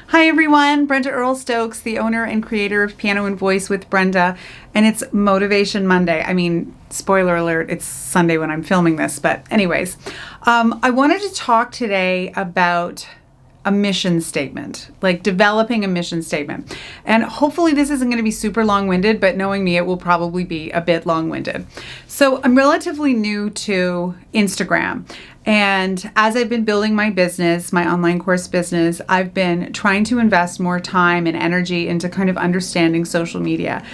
Hi everyone, Brenda Earl Stokes, the owner and creator of Piano and Voice with Brenda, and it's Motivation Monday. I mean, spoiler alert, it's Sunday when I'm filming this, but anyways. I wanted to talk today about a mission statement, like developing a mission statement. And hopefully this isn't going to be super long-winded, but knowing me, it will probably be a bit long-winded. So I'm relatively new to Instagram. And as I've been building my business, my online course business, I've been trying to invest more time and energy into kind of understanding social media.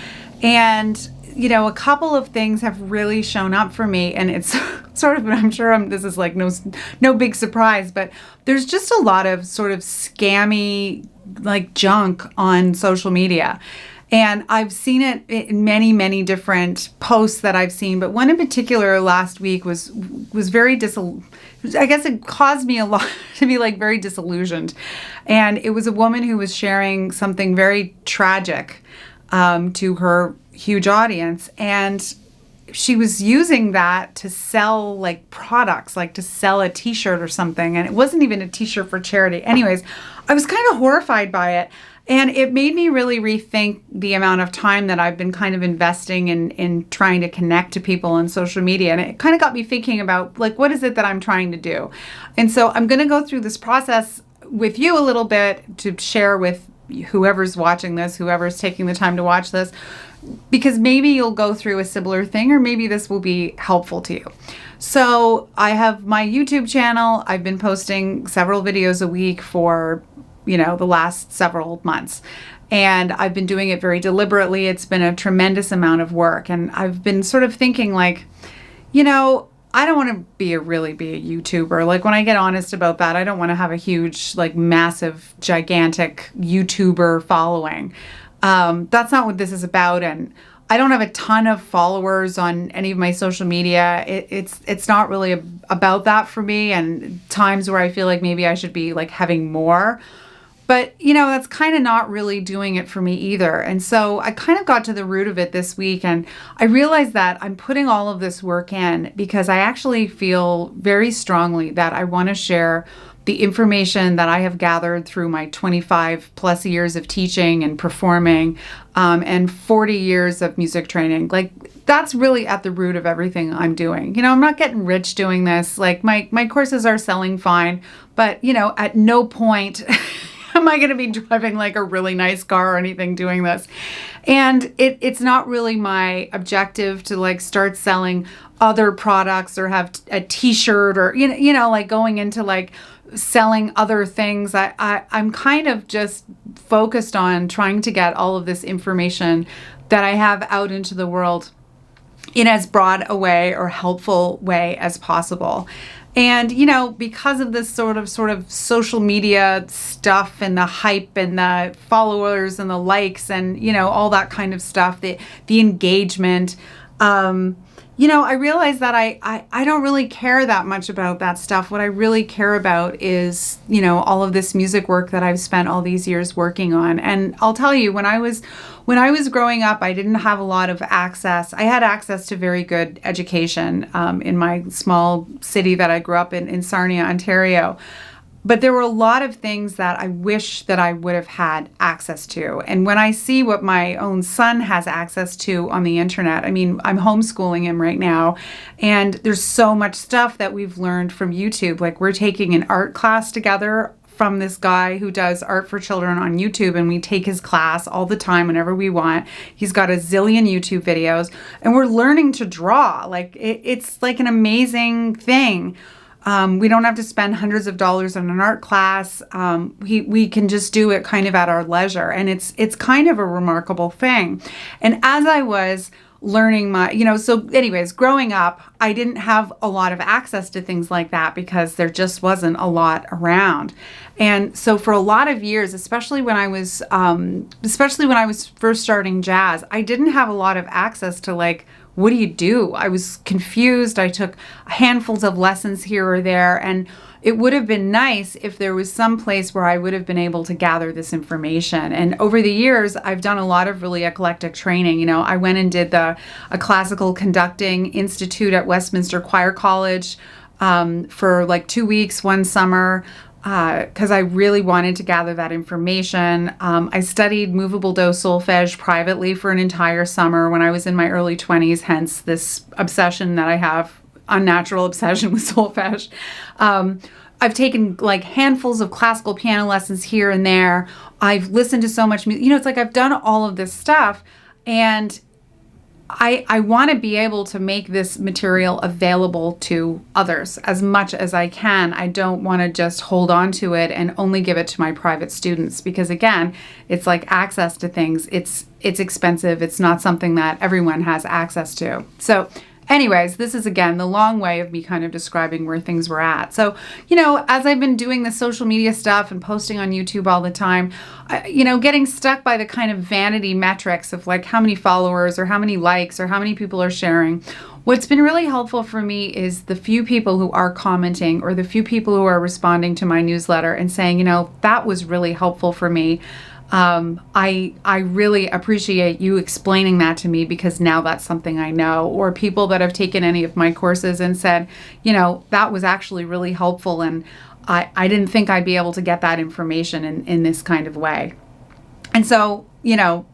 And a couple of things have really shown up for me, and it's sort of, I'm sure this is like no big surprise, but there's just a lot of sort of scammy like junk on social media. And I've seen it in many, many different posts that I've seen, but one in particular last week was very I guess it caused me a lot to be like very disillusioned. And it was a woman who was sharing something very tragic to her huge audience, and she was using that to sell like products, like to sell a t-shirt or something, and it wasn't even a t-shirt for charity. Anyways, I was kind of horrified by it, and it made me really rethink the amount of time that I've been kind of investing in trying to connect to people on social media, and it kind of got me thinking about like, what is it that I'm trying to do? And so I'm going to go through this process with you a little bit to share with whoever's watching this, whoever's taking the time to watch this, because maybe you'll go through a similar thing, or maybe this will be helpful to you. So I have my YouTube channel. I've been posting several videos a week for, the last several months. And I've been doing it very deliberately. It's been a tremendous amount of work. And I've been sort of thinking like, I don't want to really be a YouTuber. Like, when I get honest about that, I don't want to have a huge, like, massive, gigantic YouTuber following. That's not what this is about. And I don't have a ton of followers on any of my social media. It's not really about that for me. And times where I feel like maybe I should be like having more. But, that's kind of not really doing it for me either. And so I kind of got to the root of it this week, and I realized that I'm putting all of this work in because I actually feel very strongly that I want to share the information that I have gathered through my 25 plus years of teaching and performing, and 40 years of music training. Like, that's really at the root of everything I'm doing. I'm not getting rich doing this. Like, my courses are selling fine, but, at no point am I going to be driving like a really nice car or anything doing this. And it's not really my objective to like start selling other products or have a t-shirt or, like going into like selling other things. I'm kind of just focused on trying to get all of this information that I have out into the world in as broad a way or helpful way as possible. And, because of this sort of social media stuff and the hype and the followers and the likes and, all that kind of stuff, the engagement, I realize that I don't really care that much about that stuff. What I really care about is, all of this music work that I've spent all these years working on. And I'll tell you, when I was growing up, I didn't have a lot of access. I had access to very good education in my small city that I grew up in Sarnia, Ontario. But there were a lot of things that I wish that I would have had access to. And when I see what my own son has access to on the internet, I mean, I'm homeschooling him right now, and there's so much stuff that we've learned from YouTube. Like, we're taking an art class together from this guy who does art for children on YouTube, and we take his class all the time whenever we want. He's got a zillion YouTube videos, and we're learning to draw. Like, it's like an amazing thing. We don't have to spend hundreds of dollars on an art class. We can just do it kind of at our leisure. And it's kind of a remarkable thing. And as I was learning so anyways, growing up, I didn't have a lot of access to things like that because there just wasn't a lot around. And so for a lot of years, especially when I was first starting jazz, I didn't have a lot of access to like, what do you do? I was confused. I took handfuls of lessons here or there, and it would have been nice if there was some place where I would have been able to gather this information. And over the years, I've done a lot of really eclectic training. I went and did a classical conducting institute at Westminster Choir College for like 2 weeks one summer. because I really wanted to gather that information. I studied movable dose solfege privately for an entire summer when I was in my early 20s, hence this obsession that I have, unnatural obsession with solfege. I've taken like handfuls of classical piano lessons here and there. I've listened to so much music. It's like I've done all of this stuff, and I want to be able to make this material available to others as much as I can. I don't want to just hold on to it and only give it to my private students, because again, it's like access to things. It's expensive. It's not something that everyone has access to. So anyways, this is again the long way of me kind of describing where things were at. So, as I've been doing the social media stuff and posting on YouTube all the time, getting stuck by the kind of vanity metrics of like how many followers or how many likes or how many people are sharing. What's been really helpful for me is the few people who are commenting or the few people who are responding to my newsletter and saying, that was really helpful for me. I really appreciate you explaining that to me, because now that's something I know. Or people that have taken any of my courses and said, that was actually really helpful, and I didn't think I'd be able to get that information in this kind of way. And so,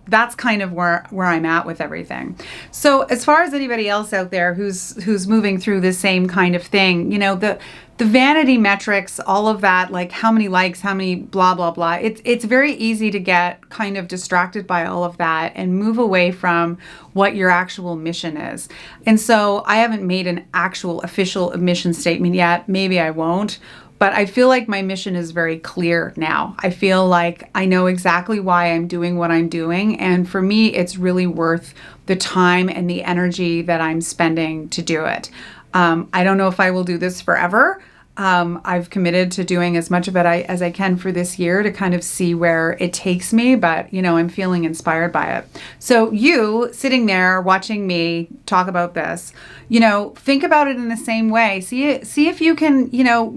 that's kind of where I'm at with everything. So as far as anybody else out there who's moving through the same kind of thing, the vanity metrics, all of that, like how many likes, how many blah, blah, blah. It's very easy to get kind of distracted by all of that and move away from what your actual mission is. And so I haven't made an actual official mission statement yet. Maybe I won't. But I feel like my mission is very clear now. I feel like I know exactly why I'm doing what I'm doing. And for me, it's really worth the time and the energy that I'm spending to do it. I don't know if I will do this forever. I've committed to doing as much of it as I can for this year to kind of see where it takes me, but I'm feeling inspired by it. So you sitting there watching me talk about this, think about it in the same way. See if you can,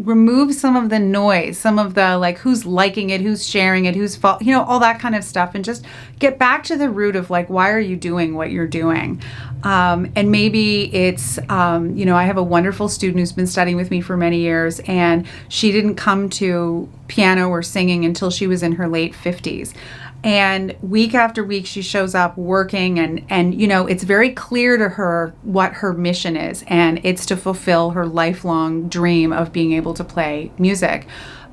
remove some of the noise, some of the like who's liking it, who's sharing it, who's all that kind of stuff, and just get back to the root of like, why are you doing what you're doing? And maybe it's, I have a wonderful student who's been studying with me for many years, and she didn't come to piano or singing until she was in her late 50s. And week after week, she shows up working, and it's very clear to her what her mission is, and it's to fulfill her lifelong dream of being able to play music.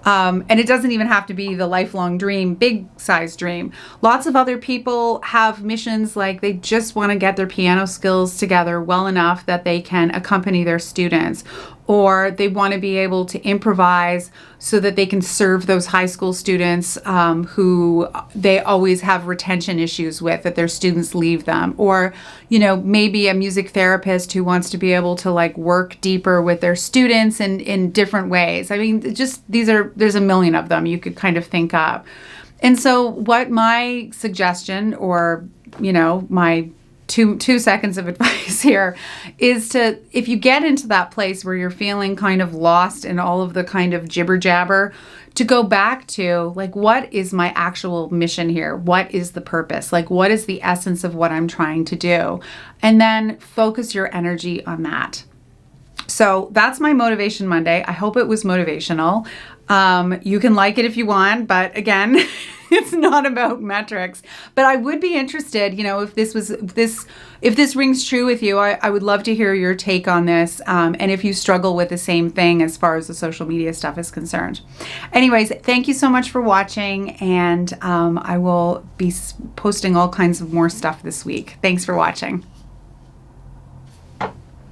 And it doesn't even have to be the lifelong dream, big size dream. Lots of other people have missions like they just want to get their piano skills together well enough that they can accompany their students, or they want to be able to improvise so that they can serve those high school students who they always have retention issues with, that their students leave them. Or, maybe a music therapist who wants to be able to like work deeper with their students in different ways. I mean, just there's a million of them you could kind of think of. And so what my suggestion, or, my two seconds of advice here is to, if you get into that place where you're feeling kind of lost in all of the kind of jibber jabber, to go back to like, what is my actual mission here? What is the purpose? Like, what is the essence of what I'm trying to do? And then focus your energy on that. So that's my Motivation Monday. I hope it was motivational. You can like it if you want, but again, it's not about metrics. But I would be interested, if this rings true with you, I would love to hear your take on this. And if you struggle with the same thing as far as the social media stuff is concerned. Anyways, thank you so much for watching, and I will be posting all kinds of more stuff this week. Thanks for watching.